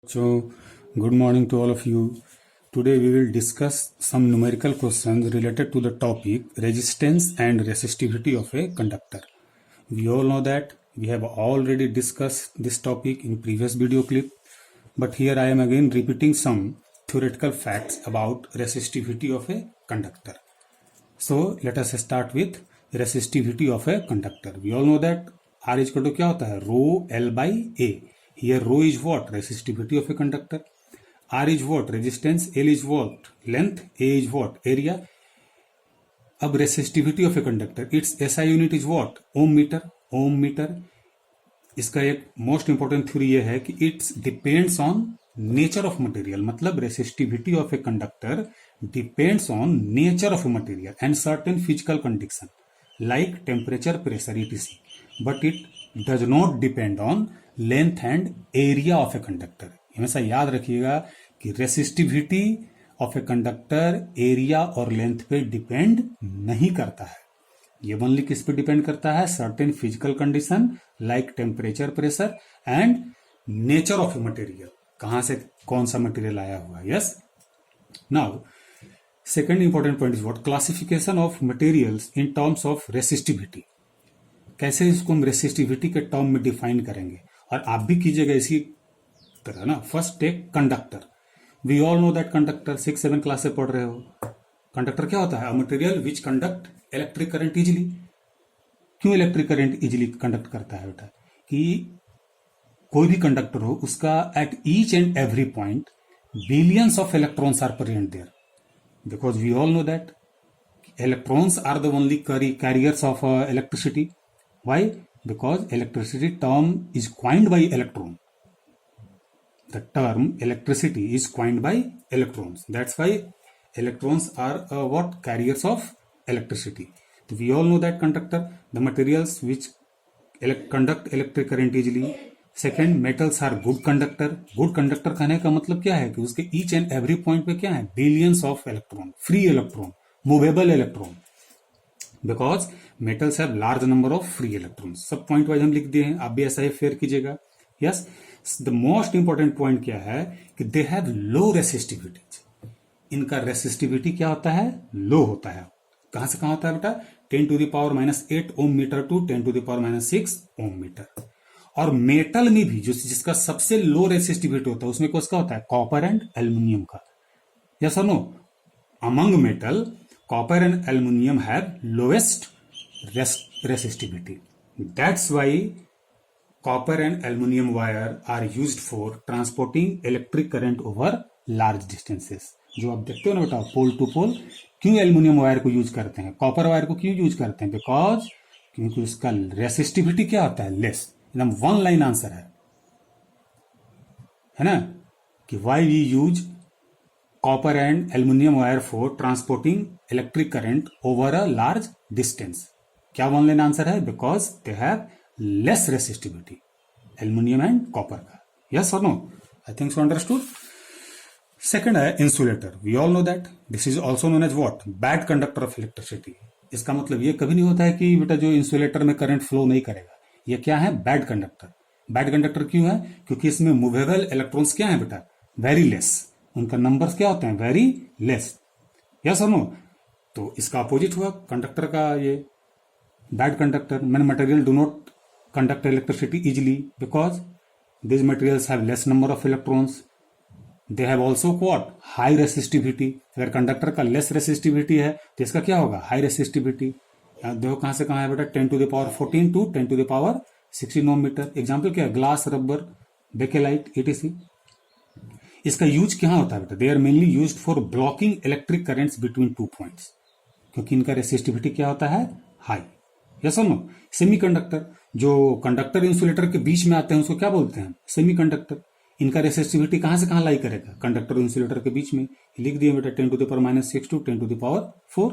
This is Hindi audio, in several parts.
So, good morning to all of you. Today we will discuss some numerical questions related to the topic resistance and resistivity of a conductor. We all know that we have already discussed this topic in previous video clip, but here I am again repeating some theoretical facts about resistivity of a conductor. So let us start with resistivity of a conductor. We all know that R is equal to क्या होता है rho L by A. Here rho is what? Resistivity of a conductor. R is what? Resistance. L is what? Length. A is what? Area. अब resistivity of a conductor, its SI unit is what? Ohm meter. Ohm meter. इसका एक मोस्ट इंपॉर्टेंट थ्योरी ये है कि it's depends on nature of material. मतलब resistivity of a conductor depends on nature of a material and certain physical condition like temperature, pressure, etc. But it does not depend on length and area of a conductor. हमेशा याद रखिएगा कि resistivity of a conductor area और लेंथ पे डिपेंड नहीं करता है. ये ओनली किस पे डिपेंड करता है? Certain physical condition like temperature, pressure and nature of a material. कहां से कौन सा मटेरियल आया हुआ है. Yes. Now second important point is what? Classification of materials in terms of resistivity. कैसे इसको हम रेसिस्टिविटी के टर्म में डिफाइन करेंगे और आप भी कीजिएगा इसी तरह ना. First take conductor. We all know that conductor 6-7 class से पढ़ रहे हो. कंडक्टर क्या होता है? A material which conduct electric current easily. क्यों इलेक्ट्रिक करंट इजिली कंडक्ट करता है बेटा? कि कोई भी कंडक्टर हो उसका at each and every point billions of electrons are present there. Because we all know that electrons are the only carriers of electricity. Why? Because electricity term is coined by electron. The term electricity is coined by electrons. That's why electrons are what? Carriers of electricity. So we all know that conductor, the materials which conduct electric current easily. Second, metals are good conductor. Good conductor कहने का मतलब क्या है कि उसके each and every point पे क्या है? Billions of electron, free electron, movable electron. Because metals have large number of free electrons. सब पॉइंट वाइज हम लिख दिए हैं, आप भी ऐसा ही फेयर कीजिएगा. Yes. The most important point क्या है कि दे हैव लो रेसिस्टिविटी. इनका रेसिस्टिविटी क्या होता है? लो होता है. कहां से कहां होता है बेटा? 10⁻⁸ ओम मीटर टू 10⁻⁶ ओम मीटर. और मेटल में भी जो जिसका सबसे लो रेसिस्टिविटी होता है उसमें किसका होता है? कॉपर एंड एल्यूमिनियम का. यस और no? Among metal copper and aluminum have lowest resistivity. That's why copper and aluminum wire are used for transporting electric current over large distances. जो आप देखते हो ना बेटा पोल टू पोल, क्यों एल्यूमिनियम वायर को यूज करते हैं, कॉपर वायर को क्यों यूज करते हैं? बिकॉज क्योंकि उसका रेसिस्टिविटी क्या होता है? लेस. एकदम वन लाइन आंसर है ना कि why we use copper and aluminum wire for transporting electric current over a large distance. क्या वन लाइन आंसर है? Because they have less resistivity, aluminium and copper का. यस और no? I think so understood. Second है insulator. We all know that this is also known as what? Bad conductor of electricity. इसका मतलब ये कभी नहीं होता है कि बेटा जो इंसुलेटर में करंट फ्लो नहीं करेगा. ये क्या है? Bad conductor. बैड कंडक्टर क्यों है? क्योंकि इसमें मूवेबल इलेक्ट्रॉन्स क्या है बेटा? Very less. उनका नंबर्स क्या होते हैं? Very less. यस और नो? तो इसका अपोजिट हुआ कंडक्टर का. ये bad conductor man material do not conduct electricity easily because this materials have less number of electrons. They have also what? High resistivity. अगर कंडक्टर का लेस रेसिस्टिविटी है तो इसका क्या होगा? High resistivity. देखो कहां से कहां है बेटा? 10⁻⁴ टू 10⁻⁻16 ओम मीटर. एग्जाम्पल क्या है? Glass, rubber, bakelite, etc. इसका यूज क्या होता है बेटा? They are mainly used for blocking electric currents between two points. क्योंकि इनका रेसिस्टिविटी क्या होता है? हाई. यस और नो? सेमीकंडक्टर, जो कंडक्टर इंसुलेटर के बीच में आते हैं उसको क्या बोलते हैं? सेमीकंडक्टर. इनका रेसिस्टिविटी कहां से कहां लाई करेगा? कंडक्टर और इंसुलेटर के बीच में. लिख दिए बेटा 10⁻⁻6 to 10⁻⁴.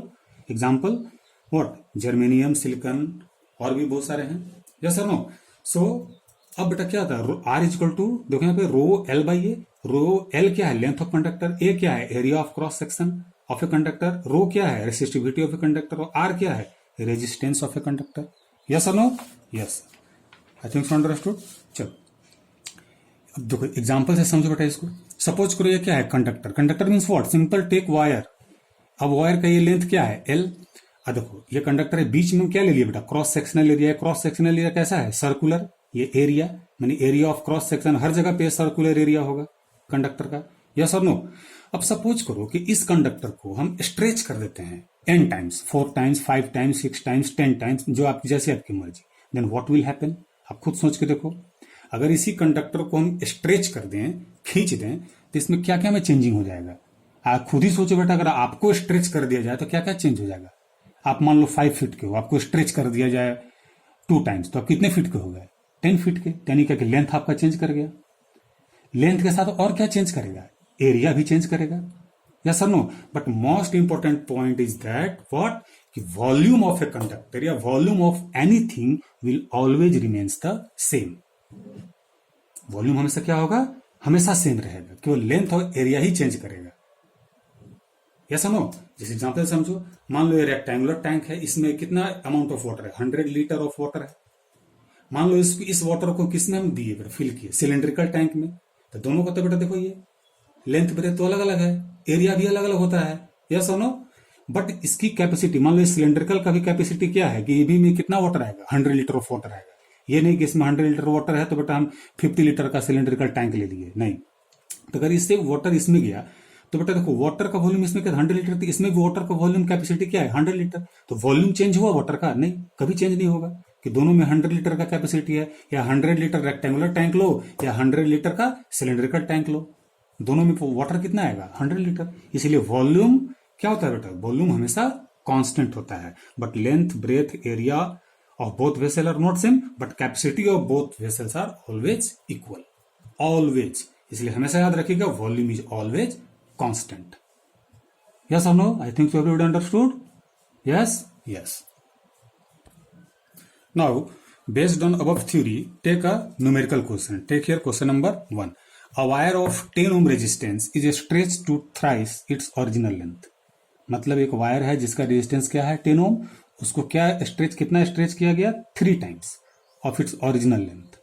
Example what? Germanium, silicon और भी बहुत सारे हैं. यस और नो? सो अब बेटा क्या होता है? आर इज इक्वल टू, देखो यहाँ पे rho L by A. Rho L क्या है? Length of conductor. ए क्या है? Area of cross section of a conductor. Rho क्या है? Resistivity of a conductor. और आर क्या है? Resistance of a conductor. Yes और no? Yes. I think so understood. चलो अब देखो एग्जाम्पल से समझो बेटा इसको। सपोज करो ये क्या है, conductor. Conductor means what, simple take wire. अब वायर का ये लेंथ क्या है, एल। अब देखो ये कंडक्टर है, बीच में क्या ले लिया बेटा, क्रॉस सेक्शनल एरिया है। क्रॉस सेक्शनल एरिया कैसा है, सर्कुलर। ये एरिया मानी एरिया ऑफ क्रॉस सेक्शन, हर जगह पे सर्कुलर एरिया होगा कंडक्टर का, यस और नो। अब सपोज करो कि इस कंडक्टर को हम स्ट्रेच कर देते हैं n times, 4 times, 5 times, 6 times, 10 times, जो आप जैसे आपकी मर्जी। देन व्हाट विल हैपन, आप खुद सोच के देखो। अगर इसी कंडक्टर को हम स्ट्रेच कर दें, खींच दें, तो इसमें क्या क्या में चेंजिंग हो जाएगा, आप खुद ही सोचो बेटा। अगर आपको स्ट्रेच कर दिया जाए तो क्या क्या चेंज हो जाएगा। आप मान लो 5 फीट के हो, आपको स्ट्रेच कर दिया जाए 2 टाइम्स, तो आप कितने फीट के हो गए, 10 फीट के। यानी क्या कि लेंथ आपका चेंज कर गया। लेंथ के साथ और क्या चेंज करेगा, एरिया भी चेंज करेगा, यस और no. But most important point is that what, कि वॉल्यूम ऑफ ए कंडक्टर या volume of anything will always remains the same. Volume हमेशा क्या होगा, हमेशा सेम रहेगा, केवल लेंथ और एरिया ही चेंज करेगा, यस और नो। जैसे एग्जांपल समझो, मान लो ये रेक्टेंगुलर टैंक है, इसमें कितना अमाउंट ऑफ वाटर है, 100 लीटर ऑफ वाटर है। मान लो इस वाटर को किसने हम दिए बेटा, फिल किए सिलेंड्रिकल टैंक में। तो दोनों को तो बेटा देखो ये लेंथ ब्रेथ तो अलग अलग है, एरिया भी अलग अलग होता है, यस और नो। बट इसकी कैपेसिटी, मान लो इस सिलेंड्रिकल का भी कैपेसिटी क्या है कि ये भी में कितना वाटर आएगा, 100 लीटर ऑफ वाटर आएगा। ये नहीं कि इसमें 100 लीटर वाटर है तो बेटा हम 50 लीटर का सिलेंड्रिकल टैंक ले लिए, नहीं। तो अगर इससे वाटर इसमें गया तो बेटा देखो वाटर का वॉल्यूम इसमें क्या 100 लीटर थी, इसमें भी वाटर का वॉल्यूम कैपेसिटी क्या है 100 लीटर। तो वॉल्यूम चेंज हुआ वाटर का, नहीं, कभी चेंज नहीं होगा। कि दोनों में 100 लीटर का कैपेसिटी है, या 100 लीटर रेक्टेंगुलर टैंक लो या 100 लीटर का सिलेंड्रिकल टैंक लो, दोनों में वाटर कितना आएगा 100 लीटर। इसलिए वॉल्यूम क्या होता है बेटा, वॉल्यूम हमेशा कांस्टेंट होता है। But length breadth area of both vessel are not same, but capacity of both vessels are always equal, always. इसलिए हमेशा याद रखिएगा volume is always constant, yes और no. I think so everybody understood, yes yes. Now, based on above theory, take a numerical question. Take here question number 1. A wire of 10 ohm resistance is stretched to thrice its original length. मतलब एक वायर है जिसका रेजिस्टेंस क्या है 10 ओम, उसको क्या स्ट्रेच, कितना स्ट्रेच किया गया 3 times of its original length.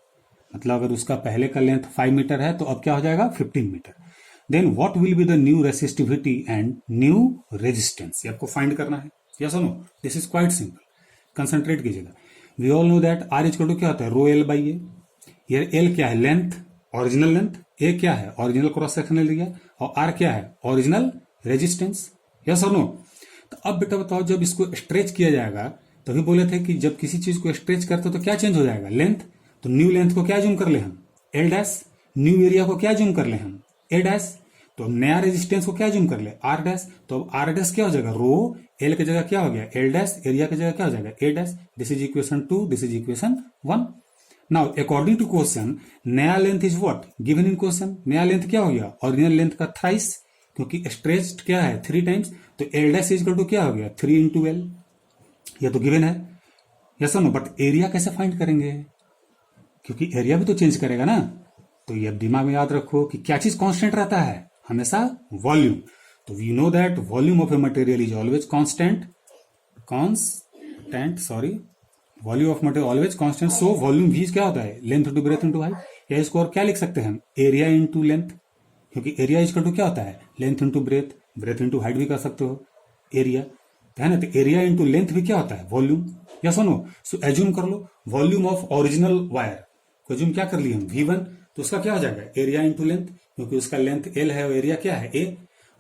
मतलब अगर उसका पहले का लेंथ 5 मीटर है तो अब क्या हो जाएगा 15 metre. Then what will be the new resistivity and new resistance, ये आपको फाइंड करना है, यस और no. This is quite simple, concentrate कीजिएगा। We all know that R equal to क्या होता है रो एल बाई ए। ये एल क्या है लेंथ, ओरिजिनल लेंथ, ए क्या है ओरिजिनल क्रॉस सेक्शनल एरिया, और आर क्या है ओरिजिनल रेजिस्टेंस, यस और नो। तो अब बेटा बताओ जब इसको स्ट्रेच किया जाएगा, तभी बोले थे कि जब किसी चीज को स्ट्रेच करते हो तो क्या चेंज हो जाएगा लेंथ। तो न्यू लेंथ को क्या जूम कर ले हम एल डैश, न्यू एरिया को क्या जूम कर ले हम ए डैश, तो नया रेजिस्टेंस को क्या जूम कर ले आर डैश। तो आर डैश क्या हो जाएगा रो, एल की जगह क्या हो गया एल डैश, एरिया की जगह क्या हो जाएगा A dash. This is equation 2, this is equation 1। Now according to question नया length is what given in question, नया लेंथ क्या हो गया ओरिजिनल लेंथ का थ्राइस, क्योंकि स्ट्रेच्ड क्या है 3 टाइम्स। तो L dash is equal to क्या हो गया 3 इंटू एल, यह तो गिवन है, यस और नो। बट एरिया कैसे फाइंड करेंगे, क्योंकि एरिया भी तो चेंज करेगा ना। तो ये दीमाग में याद रखो कि क्या चीज कांस्टेंट रहता है हमेशा, वॉल्यूम। तो we know that volume of a material is always constant, sorry, volume of material always constant. So volume भी क्या होता है length into breadth into height, या इसको और क्या लिख सकते हैं हम एरिया इंटू लेंथ, क्योंकि एरिया इज टू क्या होता है length into breadth, breadth into height भी कर सकते हो एरिया, है ना। तो एरिया इंटू लेंथ भी क्या होता है वॉल्यूम, या सुनो। सो एज्यूम कर low volume of original wire को एज्यूम क्या कर लिए हम V1, तो उसका क्या हो जाएगा एरिया इंटू लेंथ, क्योंकि उसका लेंथ L है और एरिया क्या है A।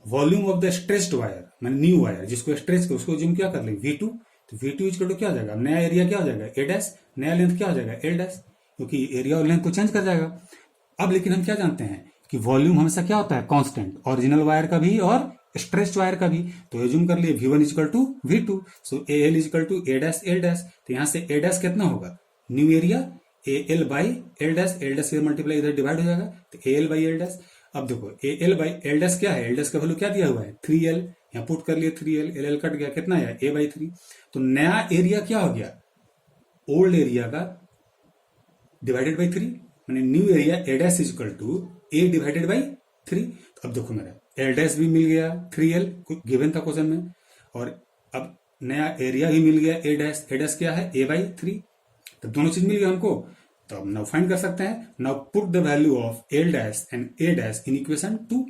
Volume of the stretched wire मैंने न्यू वायर जिसको स्ट्रेच कर उसको एज्यूम क्या कर ले V2, तो V2 इक्वल टू क्या हो जाएगा नया एरिया क्या हो जाएगा A डैश, नया लेंथ क्या हो जाएगा L डैश, क्योंकि एरिया और लेंथ तो चेंज कर जाएगा। अब लेकिन हम क्या जानते हैं कि वॉल्यूम हमेशा क्या होता है कांस्टेंट, ओरिजिनल वायर का भी और स्ट्रेच्ड वायर का भी। तो एज्यूम कर लिए V1 equal to V2, so AL equal to A dash L dash. तो यहां से A डैश कितना होगा new area AL by L dash, L dash से मल्टीप्लाई इधर डिवाइड हो जाएगा तो AL बाई एल डैश। अब देखो AL बाई एल डैश क्या है, एल डैश का वैल्यू क्या दिया हुआ है 3L, यहाँ पुट कर लिए 3L, LL कट गया कितना है A बाई 3। तो नया एरिया क्या हो गया ओल्ड एरिया का डिवाइडेड बाई 3, मैंने new area A dash is equal to A divided by 3। तो अब देखो मेरा एल डैश भी मिल गया 3L गिवन था क्वेश्चन में, और अब नया एरिया भी मिल गया A डैश क्या है A बाई 3। तो दोनों चीज मिल गया हमको। तो अब नाउ फाइंड कर सकते हैं. Now put the value of L dash and A dash in equation 2.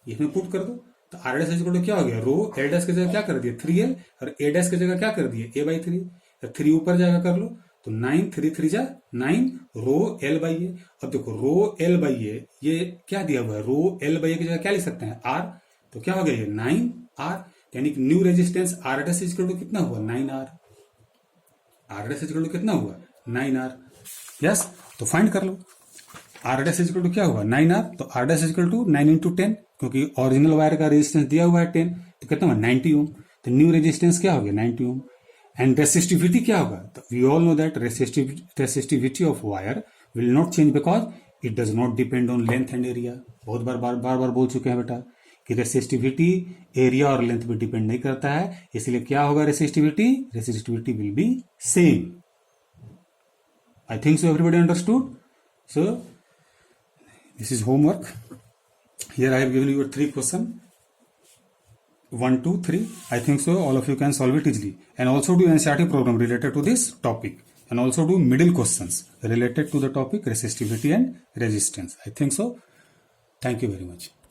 इसमें पुट कर दो. तो आर डैश इक्वल टू क्या हो गया, रो एल डैश की जगह क्या कर दिया 3l और ए डैश की जगह क्या कर दिया a/3. तो 3 ऊपर जाएगा कर लो. तो 9 3 3 जा 9 रो एल बाई ए. अब देखो रो एल बाई ए ये क्या दिया हुआ है, रो एल बाई ए की जगह क्या लिख सकते हैं आर. तो क्या हो गया ये 9r, यानी कि new resistance R dash equal to कितना हुआ 9r. Are dash equal to कितना हुआ 9r. यस, तो फाइंड कर लो. आर डैश इक्वल टू क्या होगा 9r. तो R dash equal to 9 into 10, क्योंकि ओरिजिनल वायर का रेजिस्टेंस दिया हुआ है 10, तो कितना हुआ 90 ओम. तो न्यू रेजिस्टेंस क्या हो गया 90 ओम. एंड रेसिस्टिविटी क्या होगा, तो we all know that resistivity of wire will not change because it does not depend on length and area. बहुत बार बार बार बार बोल चुके हैं बेटा कि रेसिस्टिविटी एरिया और लेंथ पे डिपेंड नहीं करता है. इसलिए क्या होगा resistivity will be same. I think so everybody understood. So this is homework. Here I have given you 3 questions. 1, 2, 3. I think so all of you can solve it easily. And also do NCERT program related to this topic. And also do middle questions related to the topic resistivity and resistance. I think so. Thank you very much.